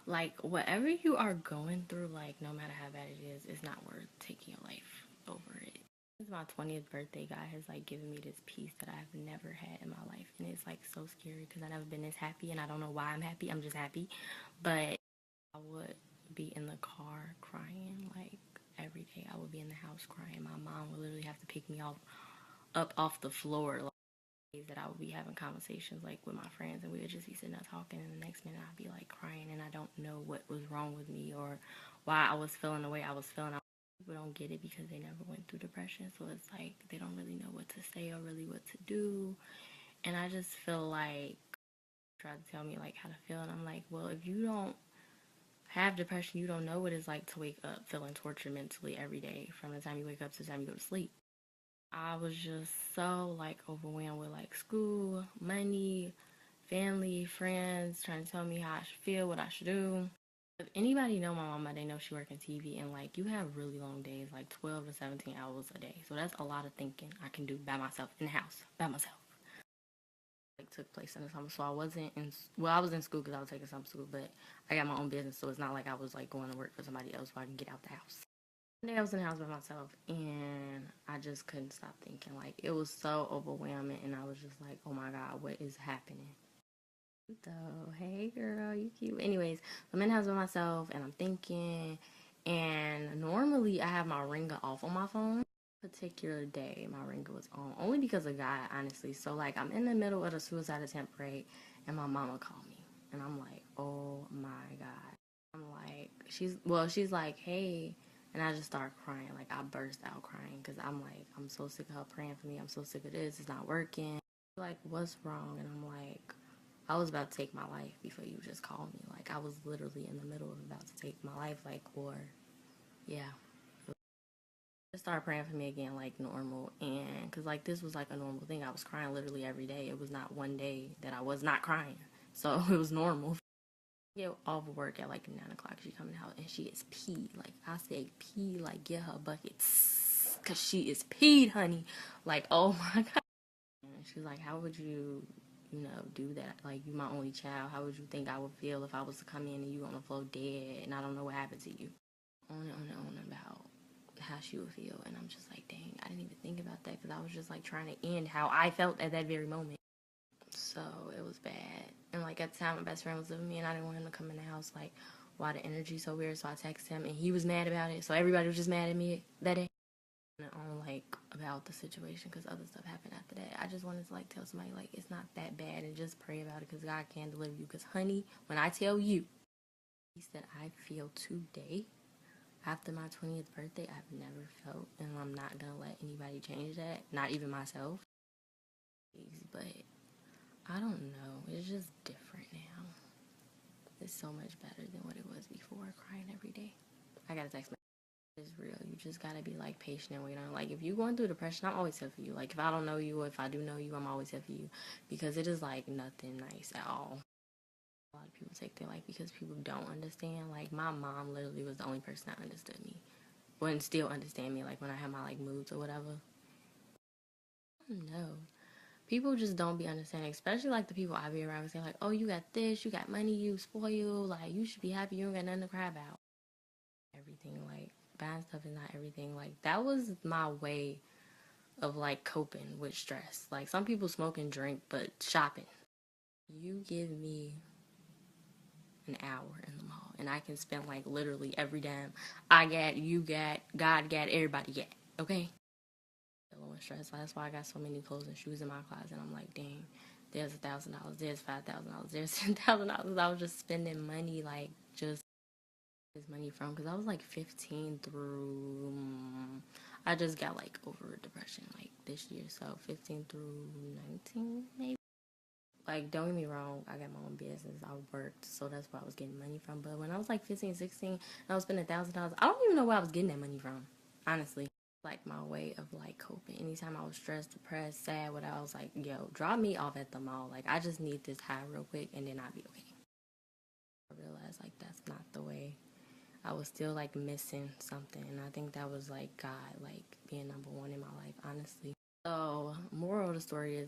Like, whatever you are going through, like, no matter how bad it is, it's not worth taking your life over it. It's my 20th birthday. God has, like, given me this peace that I've never had in my life. And it's, like, so scary because I've never been this happy. And I don't know why I'm happy. I'm just happy. But I would be in the car crying, like, every day. I would be in the house crying. My mom would literally have to pick me up off the floor. Like, that I would be having conversations like with my friends, and we would just be sitting there talking, and the next minute I'd be like crying, and I don't know what was wrong with me or why I was feeling the way I was feeling. People don't get it because they never went through depression, so it's like they don't really know what to say or really what to do. And I just feel like try to tell me like how to feel, and I'm like, well, if you don't have depression, you don't know what it's like to wake up feeling tortured mentally every day from the time you wake up to the time you go to sleep. I was just so like overwhelmed with like school, money, family, friends trying to tell me how I should feel, what I should do. If anybody know my mama, they know she work in TV, and like you have really long days, like 12 to 17 hours a day. So that's a lot of thinking I can do by myself in the house, by myself. Like took place in the summer, so I wasn't in. Well, I was in school because I was taking summer school, but I got my own business, so it's not like I was like going to work for somebody else so I can get out the house. One day I was in the house by myself, and I just couldn't stop thinking. Like it was so overwhelming, and I was just like, "Oh my God, what is happening?" So, hey girl, you cute. Anyways, I'm in the house by myself, and I'm thinking. And normally I have my ringer off on my phone. Particular day, my ringer was on, only because of God, honestly. So like, I'm in the middle of the suicide attempt rate, and my mama called me, and I'm like, "Oh my God." I'm like, she's like, "Hey." And I just start crying. Like, I burst out crying because I'm like, I'm so sick of her praying for me. I'm so sick of this. It's not working. Like, what's wrong? And I'm like, I was about to take my life before you just called me. Like, I was literally in the middle of about to take my life. Like, or, yeah. Just started praying for me again, like normal. And, because, like, this was like a normal thing. I was crying literally every day. It was not one day that I was not crying. So, it was normal. Get off of work at like 9 o'clock. She coming out and she is peed. Like I say, pee. Like get her buckets, cause she is peed, honey. Like oh my God. And she's like, how would you, do that? Like you my only child. How would you think I would feel if I was to come in and you on the floor dead and I don't know what happened to you? On about how she would feel, and I'm just like, dang, I didn't even think about that because I was just like trying to end how I felt at that very moment. So it was bad. And like at the time my best friend was living with me and I didn't want him to come in the house like why the energy's so weird. So I texted him and he was mad about it. So everybody was just mad at me that day. On like about the situation because other stuff happened after that. I just wanted to like tell somebody like it's not that bad and just pray about it because God can deliver you. Because honey, when I tell you, he said I feel today after my 20th birthday, I've never felt, and I'm not gonna let anybody change that, not even myself. But I don't know. It's just different now. It's so much better than what it was before, crying every day. I gotta text my it's real. You just gotta be like patient and wait on. Like if you're going through depression, I'm always here for you. Like if I don't know you or if I do know you, I'm always here for you. Because it is like nothing nice at all. A lot of people take their life because people don't understand. Like my mom literally was the only person that understood me. Wouldn't still understand me like when I have my like moods or whatever. No. People just don't be understanding, especially like the people I be around saying like, oh, you got this, you got money, you spoiled, like you should be happy, you don't got nothing to cry about. Everything like bad stuff is not everything. Like that was my way of like coping with stress. Like some people smoke and drink, but shopping. You give me an hour in the mall, and I can spend like literally every dime I got, you got, God got, everybody got. Okay. With stress. That's why I got so many clothes and shoes in my closet. I'm like, dang, there's $1,000, there's $5,000, there's $10,000. I was just spending money, like just this money from because I was like 15 through. I just got like over depression like this year, so 15 through 19 maybe. Like, don't get me wrong, I got my own business. I worked, so that's where I was getting money from. But when I was like 15, 16, and I was spending $1,000, I don't even know where I was getting that money from, honestly. Like my way of like coping. Anytime I was stressed, depressed, sad, what I was like, yo, drop me off at the mall. Like I just need this high real quick and then I'll be okay. I realized like that's not the way. I was still like missing something, and I think that was like God like being number one in my life, honestly. So moral of the story is